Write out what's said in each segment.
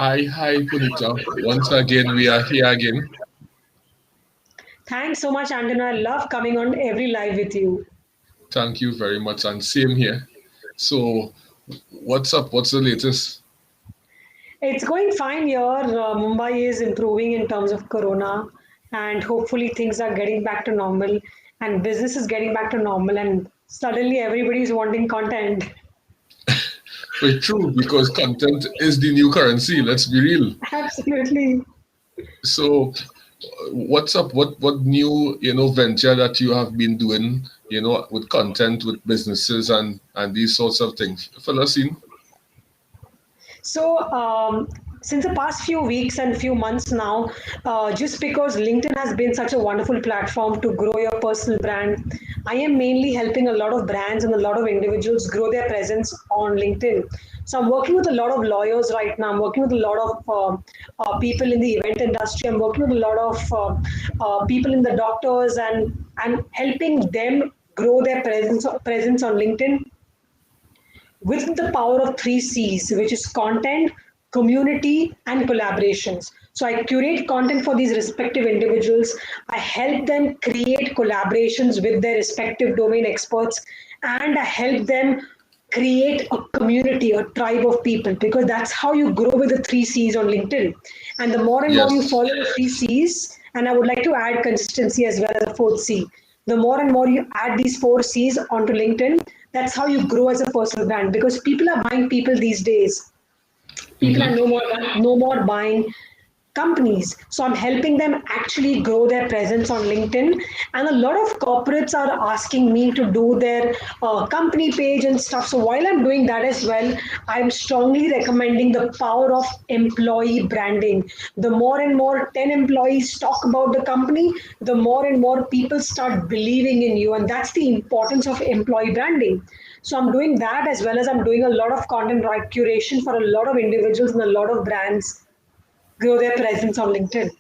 Hi, Punita. Once again, we are here again. Thanks so much, Anton. I love coming on every live with you. Thank you very much, and same here. So, what's up? What's the latest? It's going fine here. Mumbai is improving in terms of corona, and hopefully things are getting back to normal, and business is getting back to normal, and suddenly everybody is wanting content. Very true, because content is the new currency. Let's be real. Absolutely. So, what's up? What new venture that you have been doing? With content, with businesses, and these sorts of things. Fill us in. So, since the past few weeks and few months now, just because LinkedIn has been such a wonderful platform to grow your personal brand, I am mainly helping a lot of brands and a lot of individuals grow their presence on LinkedIn. So, I'm working with a lot of lawyers right now. I'm working with a lot of people in the event industry. I'm working with a lot of people in the doctors and helping them grow their presence on LinkedIn with the power of three C's, which is content, community, and collaborations. So I curate content for these respective individuals. I help them create collaborations with their respective domain experts, and I help them create a community, a tribe of people, because that's how you grow with the three C's on LinkedIn. And the more and more you Yes. follow the three C's, and I would like to add consistency as well as a fourth C. The more and more you add these four C's onto LinkedIn, that's how you grow as a personal brand because people are buying people these days. People are Mm-hmm. no more buying companies. So I'm helping them actually grow their presence on LinkedIn. And a lot of corporates are asking me to do their company page and stuff. So while I'm doing that as well, I'm strongly recommending the power of employee branding. The more and more 10 employees talk about the company, the more and more people start believing in you. And that's the importance of employee branding. So I'm doing that as well as I'm doing a lot of content curation for a lot of individuals and a lot of brands grow their presence on LinkedIn.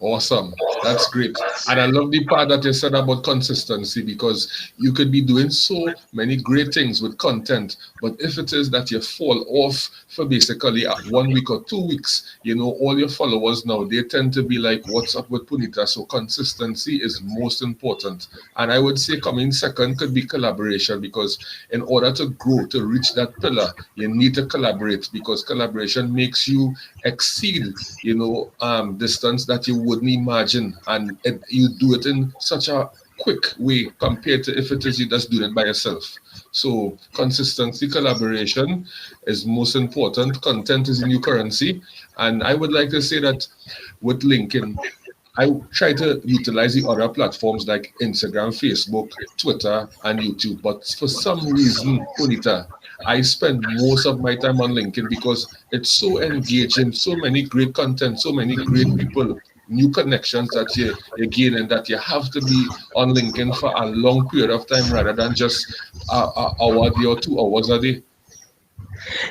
Awesome. That's great. And I love the part that you said about consistency because you could be doing so many great things with content. But if it is that you fall off for basically 1 week or 2 weeks, all your followers now, they tend to be like, what's up with Punita? So consistency is most important. And I would say coming second could be collaboration because in order to grow, to reach that pillar, you need to collaborate because collaboration makes you exceed distance that you wouldn't imagine, and you do it in such a quick way compared to if it is you just doing it by yourself. So consistency, collaboration is most important. Content is a new currency, and I would like to say that with LinkedIn, I try to utilize the other platforms like Instagram, Facebook, Twitter, and YouTube. But for some reason, Punita, I spend most of my time on LinkedIn because it's so engaging, so many great content, so many great people, new connections that you gain, and that you have to be on LinkedIn for a long period of time rather than just a hour a day or 2 hours a day.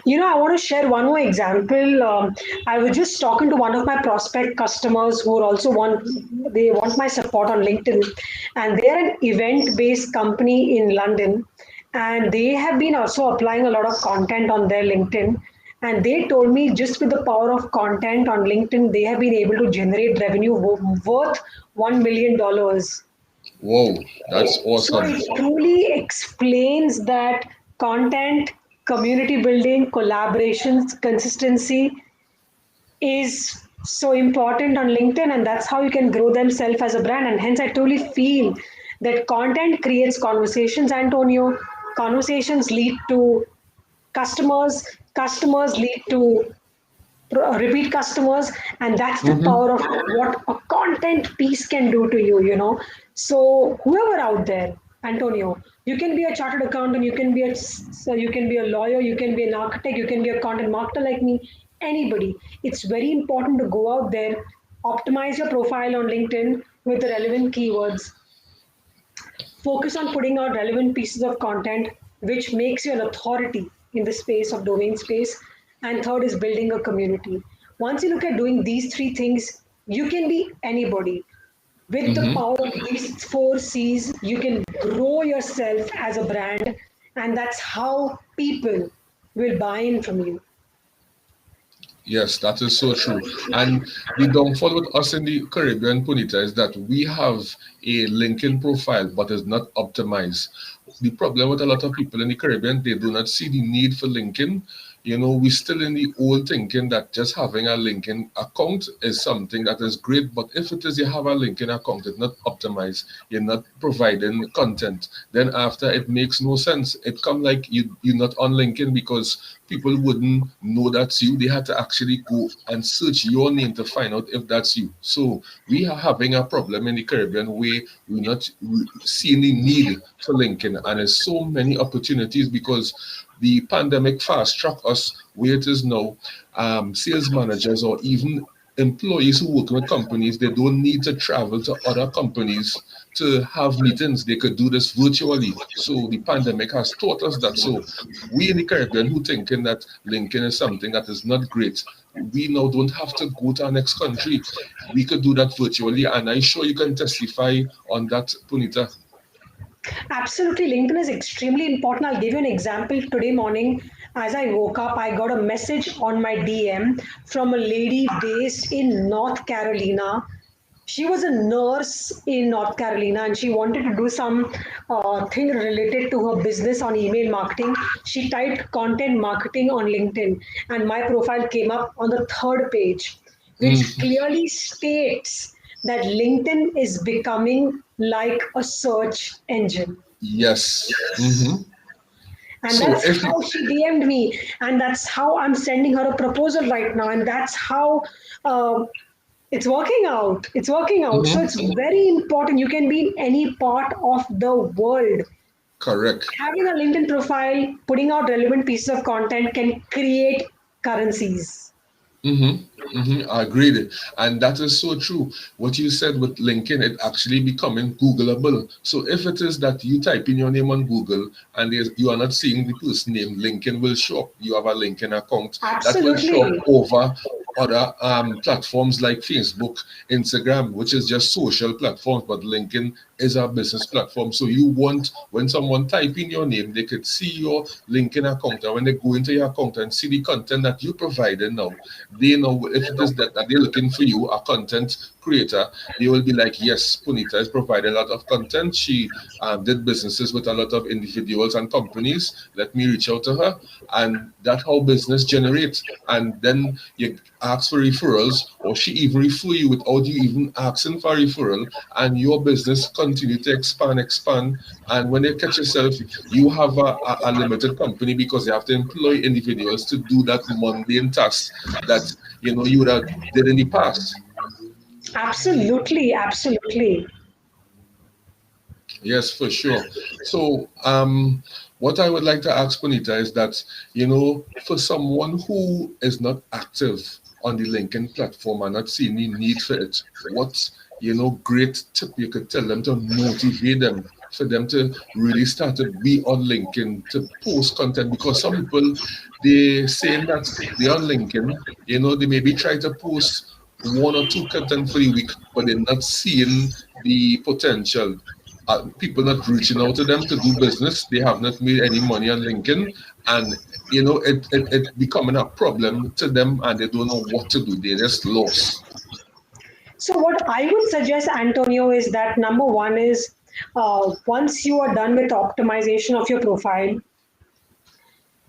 I want to share one more example. I was just talking to one of my prospect customers who also want my support on LinkedIn, and they are an event-based company in London, and they have been also applying a lot of content on their LinkedIn. And they told me just with the power of content on LinkedIn, they have been able to generate revenue worth $1 million. Wow, that's So awesome. it truly explains that content, community building, collaborations, consistency is so important on LinkedIn, and that's how you can grow themselves as a brand. And hence, I truly feel that content creates conversations, Antonio. Conversations lead to customers, customers lead to repeat customers, and that's the Mm-hmm. power of what a content piece can do to you. So whoever out there, Antonio, you can be a chartered accountant, you can be a lawyer, you can be an architect, you can be a content marketer like me, anybody. It's very important to go out there, optimize your profile on LinkedIn with the relevant keywords, focus on putting out relevant pieces of content which makes you an authority in the space of domain space. And third is building a community. Once you look at doing these three things, you can be anybody. With the Mm-hmm. power of these four C's, you can grow yourself as a brand, and that's how people will buy in from you. Yes, that is so true. And the downfall with us in the Caribbean, Punita, is that we have a LinkedIn profile, but it's not optimized. The problem with a lot of people in the Caribbean, they do not see the need for LinkedIn. We're still in the old thinking that just having a LinkedIn account is something that is great. But if it is you have a LinkedIn account, it's not optimized, you're not providing content, then after it makes no sense. It come like you're not on LinkedIn because people wouldn't know that's you. They had to actually go and search your name to find out if that's you. So we are having a problem in the Caribbean where we're not seeing the need for LinkedIn. And there's so many opportunities because the pandemic fast tracked us where it is now. Sales managers or even employees who work with companies, they don't need to travel to other companies to have meetings. They could do this virtually. So the pandemic has taught us that. So we in the Caribbean who thinking that LinkedIn is something that is not great, we now don't have to go to our next country. We could do that virtually, and I'm sure you can testify on that, Punita. Absolutely, LinkedIn is extremely important. I'll give you an example. Today morning, as I woke up, I got a message on my DM from a lady based in North Carolina. She was a nurse in North Carolina and she wanted to do some thing related to her business on email marketing. She typed content marketing on LinkedIn, and my profile came up on the third page, which Mhm. clearly states that LinkedIn is becoming like a search engine. Yes. And So that's if how she DM'd me, and that's how I'm sending her a proposal right now, and that's how uh, it's working out. It's working out. So Mhm. it's very important. You can be in any part of the world. Correct. Having a LinkedIn profile, putting out relevant pieces of content can create currencies. I agreed. And that is so true. What you said with LinkedIn, it actually becoming Googleable. So if it is that you type in your name on Google and you are not seeing the person name, LinkedIn will show up. You have a LinkedIn account that will show up Absolutely. over other platforms like Facebook, Instagram, which is just social platforms, but LinkedIn is a business platform. So you want when someone type in your name, they could see your LinkedIn account, and when they go into your account and see the content that you provided now, they know if it is that they're looking for you, a content creator, they will be like, yes, Punita is providing a lot of content. She did businesses with a lot of individuals and companies. Let me reach out to her. And that's how business generates. And then you ask for referrals, or she even refer you without you even asking for a referral, and your business continue to expand. And when you catch yourself, you have a limited company because you have to employ individuals to do that mundane task that you would have did in the past. Absolutely. Absolutely. Yes, for sure. So, what I would like to ask Bonita is that, for someone who is not active on the LinkedIn platform and not seeing the need for it, what, great tip you could tell them to motivate them for them to really start to be on LinkedIn to post content? Because some people, they saying that they're on LinkedIn, they maybe try to post one or two content for the week, but they're not seeing the potential. People not reaching out to them to do business. They have not made any money on LinkedIn, and it becoming a problem to them, and they don't know what to do. They're just lost. So, what I would suggest, Antonio, is that number one is once you are done with optimization of your profile,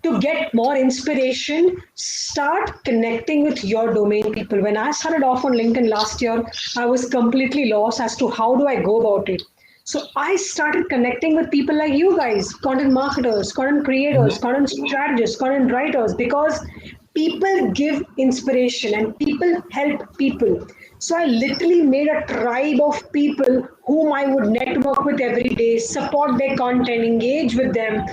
to get more inspiration, start connecting with your domain people. When I started off on LinkedIn last year, I was completely lost as to how do I go about it. So I started connecting with people like you guys, content marketers, content creators, Mhm. content strategists, content writers, because people give inspiration and people help people. So I literally made a tribe of people whom I would network with every day, support their content, engage with them,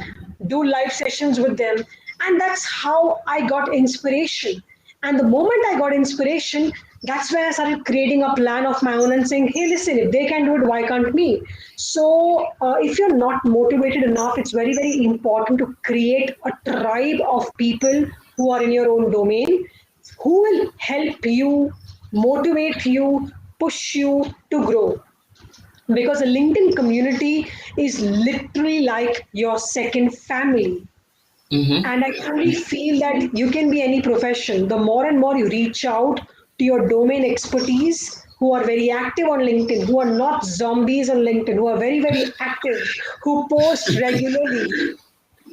do live sessions with them. And that's how I got inspiration. And the moment I got inspiration, that's when I started creating a plan of my own and saying, hey, listen, if they can do it, why can't me? So, if you're not motivated enough, it's very, very important to create a tribe of people who are in your own domain who will help you, motivate you, push you to grow, because a LinkedIn community is literally like your second family. And I truly feel that you can be any profession. The more and more you reach out to your domain expertise, who are very active on LinkedIn, who are not zombies on LinkedIn, who are very, very active, who post regularly,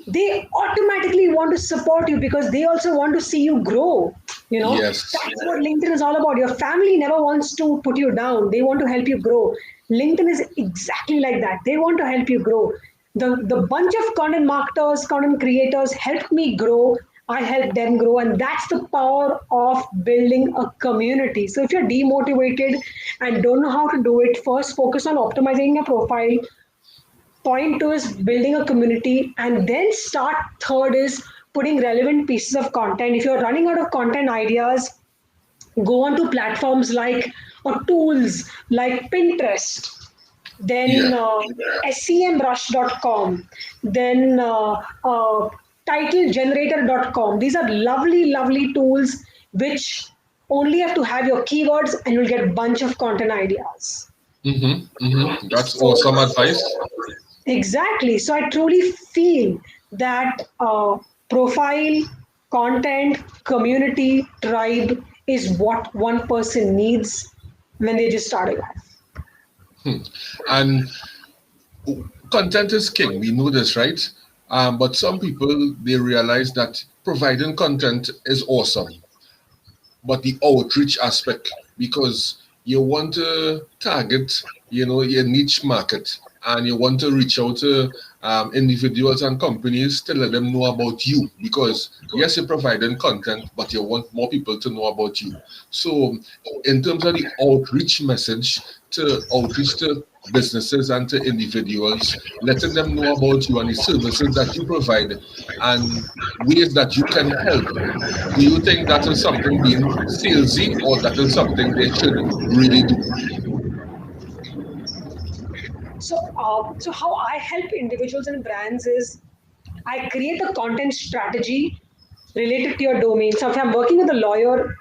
they automatically want to support you because they also want to see you grow. You know, Yes. that's what LinkedIn is all about. Your family never wants to put you down, they want to help you grow. LinkedIn is exactly like that. They want to help you grow. The bunch of content marketers, content creators helped me grow. I helped them grow, and that's the power of building a community. So if you're demotivated and don't know how to do it, first focus on optimizing your profile. Point two is building a community, and then start third is putting relevant pieces of content. If you're running out of content ideas, go on to platforms like or tools like Pinterest, Yeah. then semrush.com, then titlegenerator.com. These are lovely, lovely tools which only have to have your keywords and you'll get a bunch of content ideas. That's So, awesome advice. exactly. So I truly feel that profile, content, community, tribe is what one person needs when they just started life. And content is king. We know this, right? But some people they realize that providing content is awesome, but the outreach aspect, because you want to target, your niche market, and you want to reach out to individuals and companies to let them know about you, because yes, you're providing content, but you want more people to know about you. So in terms of the outreach message, to outreach to businesses and to individuals, letting them know about you and the services that you provide and ways that you can help, do you think that is something being salesy, or that is something they should really do? So how I help individuals and brands is I create a content strategy related to your domain. So if I'm working with a lawyer,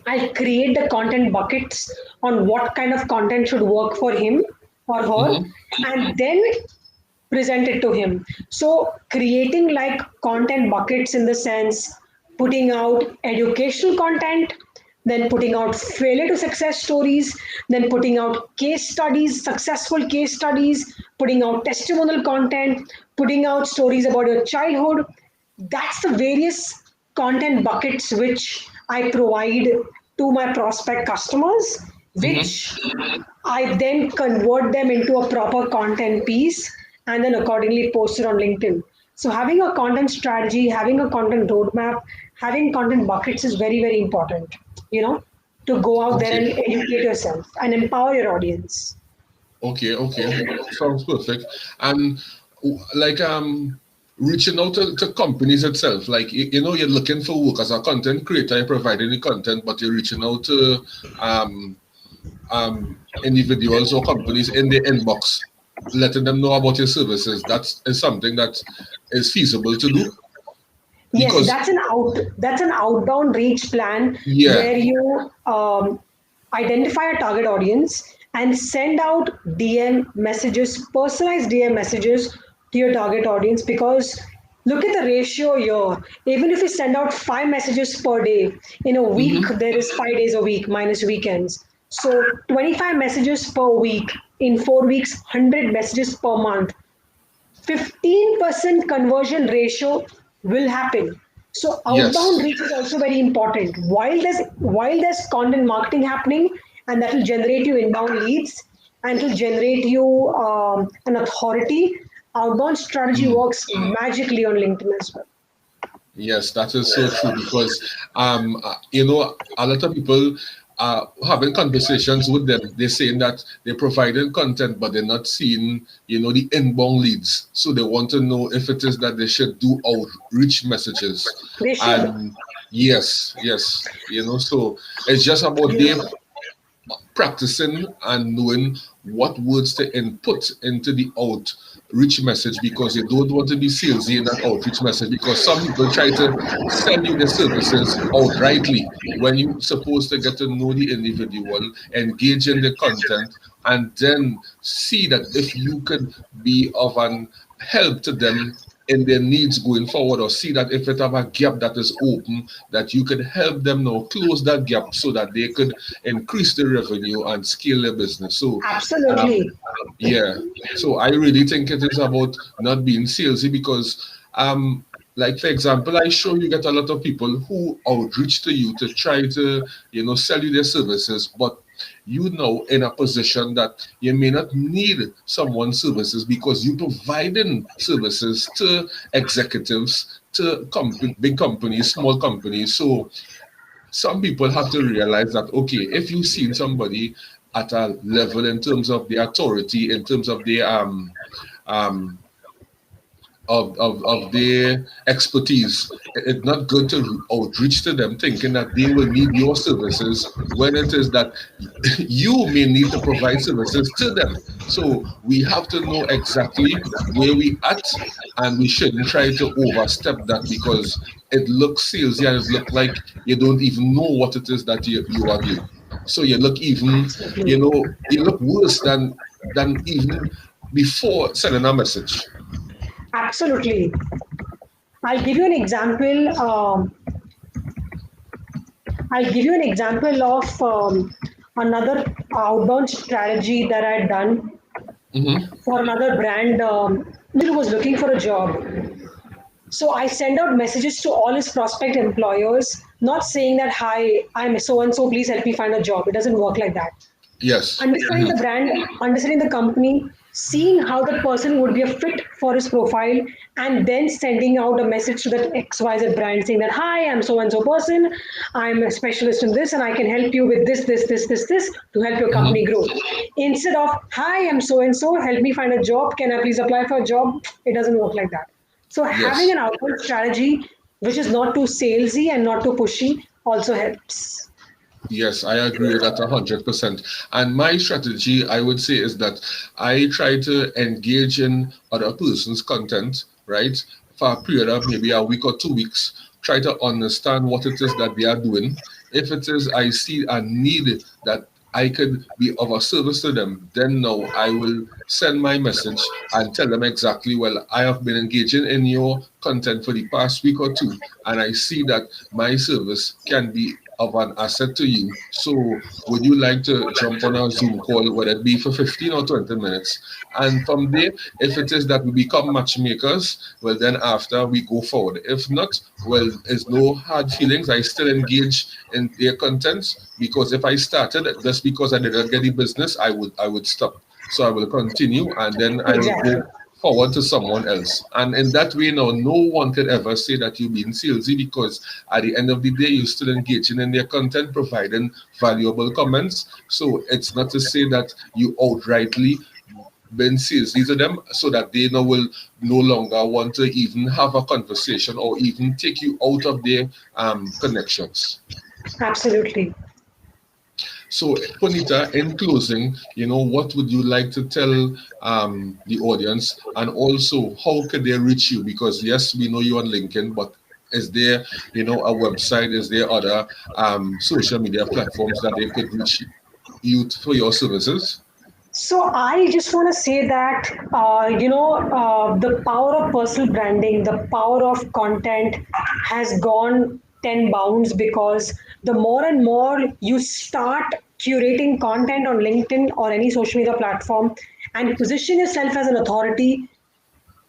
I'll create the content buckets on what kind of content should work for him or her, Hmm. and then present it to him. So creating like content buckets in the sense putting out educational content, then putting out failure to success stories, then putting out case studies, successful case studies, putting out testimonial content, putting out stories about your childhood. That's the various content buckets which I provide to my prospect customers, Hmm. which I then convert them into a proper content piece and then accordingly post it on LinkedIn. So having a content strategy, having a content roadmap, having content buckets is very, very important, you know, to go out there Okay. and educate yourself and empower your audience. Okay. Sounds perfect. And like reaching out to companies itself, like you're looking for work as a content creator, you're providing the content, but you're reaching out to um individuals or companies in their inbox, letting them know about your services. That is something that is feasible to do, Yes, because that's an outbound reach plan yeah. where you identify a target audience and send out DM messages, personalized DM messages to your target audience. Because look at the ratio here. Even if you send out 5 messages per day, in a week Hmm. there is 5 days a week minus weekends. So 25 messages per week in 4 weeks, 100 messages per month. 15% conversion ratio will happen. So outbound Yes. reach is also very important. While there's content marketing happening, and that will generate you inbound leads and will generate you an authority. Outbound strategy works magically on LinkedIn as well. Yes, that is so true, because a lot of people having conversations with them, they're saying that they're providing content, but they're not seeing, the inbound leads. So they want to know if it is that they should do outreach messages. They should. And yes, so it's just about them practicing and knowing what words to input into the outreach message, because you don't want to be salesy in that outreach message, because some people try to sell you their services outrightly when you're supposed to get to know the individual, engage in the content, and then see that if you could be of an help to them in their needs going forward, or see that if it have a gap that is open, that you could help them now close that gap so that they could increase the revenue and scale their business. So um, Absolutely. yeah, so I really think it is about not being salesy, because like for example, I sure you get a lot of people who outreach to you to try to, sell you their services, but you know in a position that you may not need someone's services because you providing services to executives, to big companies, small companies. So some people have to realize that, okay, if you've seen somebody at a level in terms of their authority, in terms of their um of their expertise, it's not good to outreach to them thinking that they will need your services when it is that you may need to provide services to them. So we have to know exactly where we at, and we shouldn't try to overstep that, because it looks salesy and it look like you don't even know what it is that you are doing. So you look even, Absolutely. you look worse than even before sending a message. Absolutely. I'll give you an example. I'll give you an example of another outbound strategy that I had done Hmm. for another brand. Who was looking for a job. So I send out messages to all his prospect employers, not saying that, hi, I'm so and so, please help me find a job. It doesn't work like that. Yes. Understanding the brand, understanding the company, seeing how that person would be a fit for his profile, and then sending out a message to that XYZ brand saying that, hi, I'm so and so person, I'm a specialist in this, and I can help you with this to help your company Hmm. grow. Instead of, hi, I'm so and so, help me find a job, can I please apply for a job? It doesn't work like that. So having Yes. an outbound strategy which is not too salesy and not too pushy also helps. Yes, I agree with that 100%. And my strategy, I would say, is that I try to engage in other person's content, right? For a period of maybe a week or 2 weeks, try to understand what it is that they are doing. If it is I see a need that I could be of a service to them, then now I will send my message and tell them exactly, well, I have been engaging in your content for the past week or two, and I see that my service can be of an asset to you. So would you like to jump on a Zoom call, whether it be for 15 or 20 minutes? And from there, if it is that we become matchmakers, well, then after we go forward. If not, well, there's no hard feelings. I still engage in their content, because if I started just because I didn't get the business, I would stop. So I will continue, and then I will Exactly. go forward to someone else. And in that way, now, no one could ever say that you're being salesy, because at the end of the day, you're still engaging in their content, providing valuable comments. So it's not to say that you outrightly been salesy to them, so that they now will no longer want to even have a conversation or even take you out of their connections. Absolutely. So, Punita, in closing, what would you like to tell the audience, and also how could they reach you? Because yes, we know you on LinkedIn, but is there, a website? Is there other social media platforms that they could reach you for your services? So I just want to say that the power of personal branding, the power of content has gone 10 bounds, because the more and more you start curating content on LinkedIn or any social media platform and position yourself as an authority,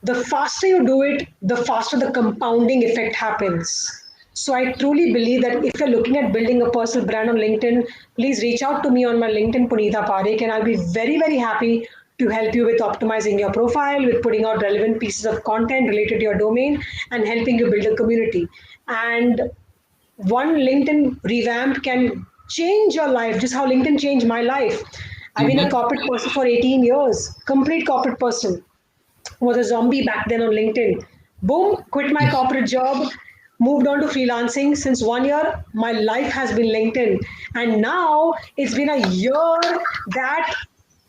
the faster you do it, the faster the compounding effect happens. So I truly believe that if you're looking at building a personal brand on LinkedIn, please reach out to me on my LinkedIn, Punita Parekh, and I'll be very, very happy to help you with optimizing your profile, with putting out relevant pieces of content related to your domain, and helping you build a community. And one LinkedIn revamp can change your life, just how LinkedIn changed my life. I've been a Mm-hmm. corporate person for 18 years, complete corporate person, was a zombie back then on LinkedIn. Boom, quit my corporate job, moved on to freelancing. Since 1 year, my life has been LinkedIn. And now it's been a year that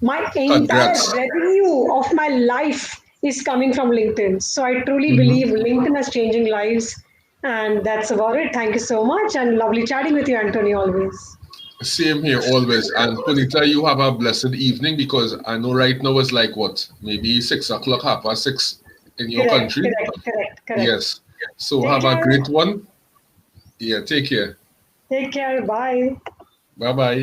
my entire Congrats. revenue of my life is coming from LinkedIn. So I truly believe Mm-hmm. LinkedIn is changing lives. And that's about it. Thank you so much. And lovely chatting with you, Anthony, always. Same here always. And Punita, you have a blessed evening, because I know right now it's like what, maybe 6 o'clock, 6:30. in your Correct, country. correct, correct, correct. Yes. So Take have a care. great one. Yeah, take care. Take care. Bye. Bye bye.